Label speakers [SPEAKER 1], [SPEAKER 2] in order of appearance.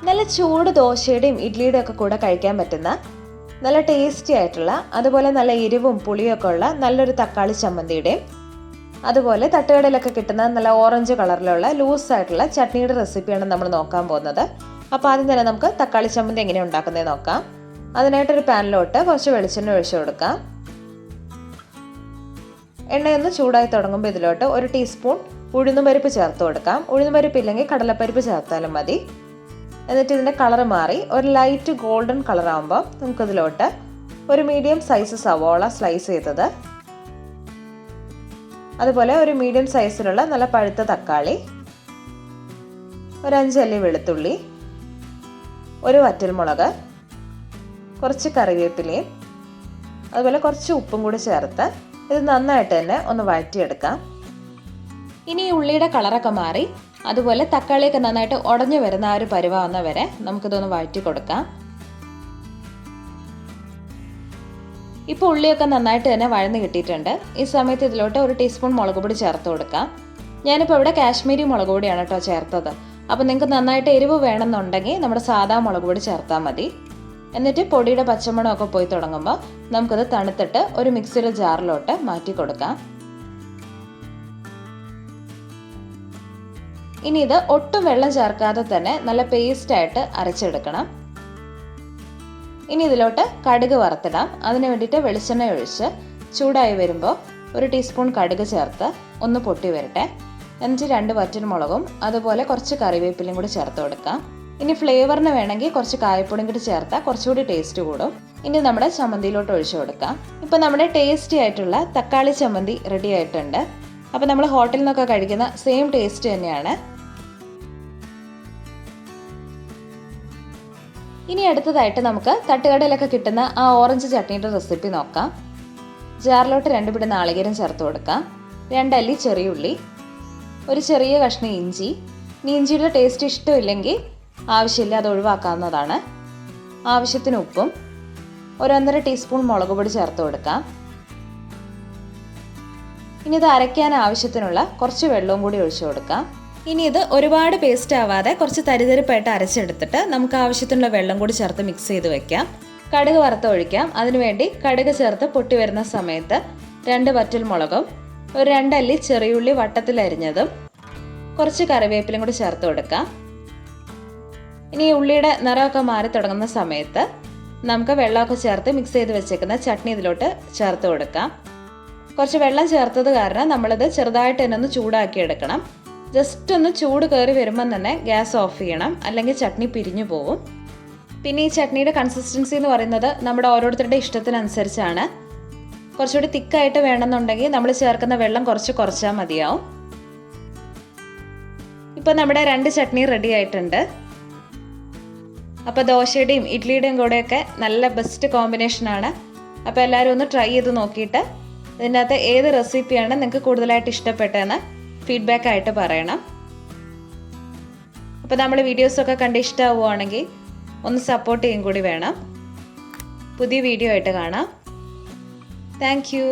[SPEAKER 1] നല്ല ചൂട് ദോശയുടെയും ഇഡ്ഡലിയുടെയും ഒക്കെ കൂടെ കഴിക്കാൻ പറ്റുന്ന നല്ല ടേസ്റ്റി ആയിട്ടുള്ള, അതുപോലെ നല്ല എരിവും പുളിയൊക്കെ ഉള്ള നല്ലൊരു തക്കാളി ചമ്മന്തിയുടെയും, അതുപോലെ തട്ടുകടയിലൊക്കെ കിട്ടുന്ന നല്ല ഓറഞ്ച് കളറിലുള്ള ലൂസായിട്ടുള്ള ചട്നിയുടെ റെസിപ്പിയാണ് നമ്മൾ നോക്കാൻ പോകുന്നത്. അപ്പോൾ ആദ്യം തന്നെ നമുക്ക് തക്കാളി ചമ്മന്തി എങ്ങനെയാണ് ഉണ്ടാക്കുന്നത് നോക്കാം. അതിനായിട്ടൊരു പാനിലോട്ട് കുറച്ച് വെളിച്ചെണ്ണ ഒഴിച്ചു കൊടുക്കാം. എണ്ണയൊന്ന് ചൂടായി തുടങ്ങുമ്പോൾ ഇതിലോട്ട് 1 ടീസ്പൂൺ ഉഴുന്നുപരിപ്പ് ചേർത്ത് കൊടുക്കാം. ഉഴുന്നുപരിപ്പ് ഇല്ലെങ്കിൽ കടലപ്പരിപ്പ് ചേർത്താലും മതി. എന്നിട്ട് ഇതിൻ്റെ കളർ മാറി ഒരു ലൈറ്റ് ഗോൾഡൻ കളർ ആകുമ്പോൾ നമുക്കിതിലോട്ട് ഒരു മീഡിയം സൈസ് സവോള സ്ലൈസ് ചെയ്തത്, അതുപോലെ ഒരു മീഡിയം സൈസിലുള്ള നല്ല പഴുത്ത തക്കാളി, ഒരു 5 അല്ലി വെളുത്തുള്ളി, ഒരു വറ്റൽമുളക്, കുറച്ച് കറിവേപ്പിലയും അതുപോലെ കുറച്ച് ഉപ്പും കൂടി ചേർത്ത് ഇത് നന്നായിട്ട് തന്നെ ഒന്ന് വഴറ്റിയെടുക്കാം. ഇനി ഈ ഉള്ളിയുടെ കളറൊക്കെ മാറി അതുപോലെ തക്കാളിയൊക്കെ നന്നായിട്ട് ഉടഞ്ഞു വരുന്ന ആ ഒരു പരുവാവുന്ന വരെ നമുക്കിതൊന്ന് വഴറ്റി കൊടുക്കാം. ഇപ്പോൾ ഉള്ളിയൊക്കെ നന്നായിട്ട് തന്നെ വഴന്ന് കിട്ടിയിട്ടുണ്ട്. ഈ സമയത്ത് ഇതിലോട്ട് 1 ടീസ്പൂൺ മുളക് പൊടി ചേർത്ത് കൊടുക്കാം. ഞാനിപ്പോൾ ഇവിടെ കാശ്മീരി മുളക് പൊടിയാണ് കേട്ടോ ചേർത്തത്. അപ്പോൾ നിങ്ങൾക്ക് നന്നായിട്ട് എരിവ് വേണമെന്നുണ്ടെങ്കിൽ നമ്മുടെ സാധാ മുളക് പൊടി ചേർത്താൽ മതി. എന്നിട്ട് പൊടിയുടെ പച്ചമണമൊക്കെ പോയി തുടങ്ങുമ്പോൾ നമുക്കത് തണുത്തിട്ട് ഒരു മിക്സിയുടെ ജാറിലോട്ട് മാറ്റി കൊടുക്കാം. ഇനി ഇത് ഒട്ടും വെള്ളം ചേർക്കാതെ തന്നെ നല്ല പേസ്റ്റായിട്ട് അരച്ചെടുക്കണം. ഇനി ഇതിലോട്ട് കടുക് വറുത്തിടാം. അതിന് വേണ്ടിയിട്ട് വെളിച്ചെണ്ണ ഒഴിച്ച് ചൂടായി വരുമ്പോൾ 1 ടീസ്പൂൺ കടുക് ചേർത്ത് ഒന്ന് പൊട്ടി വരട്ടെ. എന്നിട്ട് 2 വറ്റൽമുളകും അതുപോലെ കുറച്ച് കറിവേപ്പിലയും കൂടി ചേർത്ത് കൊടുക്കാം. ഇനി ഫ്ലേവറിന് വേണമെങ്കിൽ കുറച്ച് കായപ്പൊടിയും കൂടി ചേർത്താൽ കുറച്ചുകൂടി ടേസ്റ്റ് കൂടും. ഇനി നമ്മുടെ ചമ്മന്തിയിലോട്ട് ഒഴിച്ചു കൊടുക്കാം. ഇപ്പോൾ നമ്മുടെ ടേസ്റ്റി ആയിട്ടുള്ള തക്കാളി ചമ്മന്തി റെഡി ആയിട്ടുണ്ട്. അപ്പോൾ നമ്മൾ ഹോട്ടലിൽ നിന്നൊക്കെ കഴിക്കുന്ന സെയിം ടേസ്റ്റ് തന്നെയാണ്. ഇനി അടുത്തതായിട്ട് നമുക്ക് തട്ടുകടയിലൊക്കെ കിട്ടുന്ന ആ ഓറഞ്ച് ചട്നിയുടെ റെസിപ്പി നോക്കാം. ജാറിലോട്ട് 2 പിടി നാളികേരം ചേർത്ത് കൊടുക്കാം. 2 അല്ലി ചെറിയുള്ളി, ഒരു ചെറിയ കഷ്ണം ഇഞ്ചി. ഇനി ഇഞ്ചിയുടെ ടേസ്റ്റ് ഇഷ്ടമില്ലെങ്കിൽ ആവശ്യമില്ല, അത് ഒഴിവാക്കാവുന്നതാണ്. ആവശ്യത്തിന് ഉപ്പും ഒരു 1.5 ടീസ്പൂൺ മുളക് പൊടി ചേർത്ത് കൊടുക്കാം. ഇനി ഇത് അരയ്ക്കാൻ ആവശ്യത്തിനുള്ള കുറച്ച് വെള്ളവും കൂടി ഒഴിച്ചു കൊടുക്കാം. ഇനി ഇത് ഒരുപാട് പേസ്റ്റ് ആവാതെ കുറച്ച് തരിതരിപ്പായിട്ട് അരച്ചെടുത്തിട്ട് നമുക്ക് ആവശ്യത്തിനുള്ള വെള്ളം കൂടി ചേർത്ത് മിക്സ് ചെയ്ത് വെക്കാം. കടുക് വറുത്ത് ഒഴിക്കാം. അതിനുവേണ്ടി കടുക് ചേർത്ത് പൊട്ടി വരുന്ന സമയത്ത് 2 വറ്റൽമുളകും ഒരു 2 അല്ലി ചെറിയുള്ളി വട്ടത്തിൽ അരിഞ്ഞതും കുറച്ച് കറിവേപ്പിലയും കൂടി ചേർത്ത് കൊടുക്കാം. ഇനി ഉള്ളിയുടെ നിറമൊക്കെ മാറി തുടങ്ങുന്ന സമയത്ത് നമുക്ക് വെള്ളമൊക്കെ ചേർത്ത് മിക്സ് ചെയ്ത് വെച്ചേക്കുന്ന ചട്നി ഇതിലോട്ട് ചേർത്ത് കൊടുക്കാം. കുറച്ച് വെള്ളം ചേർത്തത് കാരണം നമ്മളിത് ചെറുതായിട്ട് തന്നെ ഒന്ന് ചൂടാക്കി എടുക്കണം. ജസ്റ്റ് ഒന്ന് ചൂട് കയറി വരുമ്പം തന്നെ ഗ്യാസ് ഓഫ് ചെയ്യണം, അല്ലെങ്കിൽ ചട്നി പിരിഞ്ഞു പോകും. പിന്നെ ഈ ചട്നിയുടെ കൺസിസ്റ്റൻസി എന്ന് പറയുന്നത് നമ്മുടെ ഓരോരുത്തരുടെ ഇഷ്ടത്തിനനുസരിച്ചാണ്. കുറച്ചുകൂടി തിക്കായിട്ട് വേണമെന്നുണ്ടെങ്കിൽ നമ്മൾ ചേർക്കുന്ന വെള്ളം കുറച്ചാൽ മതിയാവും. ഇപ്പം നമ്മുടെ 2 ചട്നി റെഡി ആയിട്ടുണ്ട്. അപ്പോൾ ദോശയുടെയും ഇഡ്ഡലിയുടെയും കൂടെയൊക്കെ നല്ല ബെസ്റ്റ് കോമ്പിനേഷനാണ്. അപ്പോൾ എല്ലാവരും ഒന്ന് ട്രൈ ചെയ്ത് നോക്കിയിട്ട് ഇതിനകത്ത് ഏത് റെസിപ്പിയാണ് നിങ്ങൾക്ക് കൂടുതലായിട്ട് ഇഷ്ടപ്പെട്ടതെന്ന് ഫീഡ്ബാക്ക് ആയിട്ട് പറയണം. അപ്പോൾ നമ്മൾ വീഡിയോസൊക്കെ കണ്ട് ഇഷ്ടമാവുകയാണെങ്കിൽ ഒന്ന് സപ്പോർട്ട് ചെയ്യും കൂടി വേണം. പുതിയ വീഡിയോ ആയിട്ട് കാണാം. Thank you.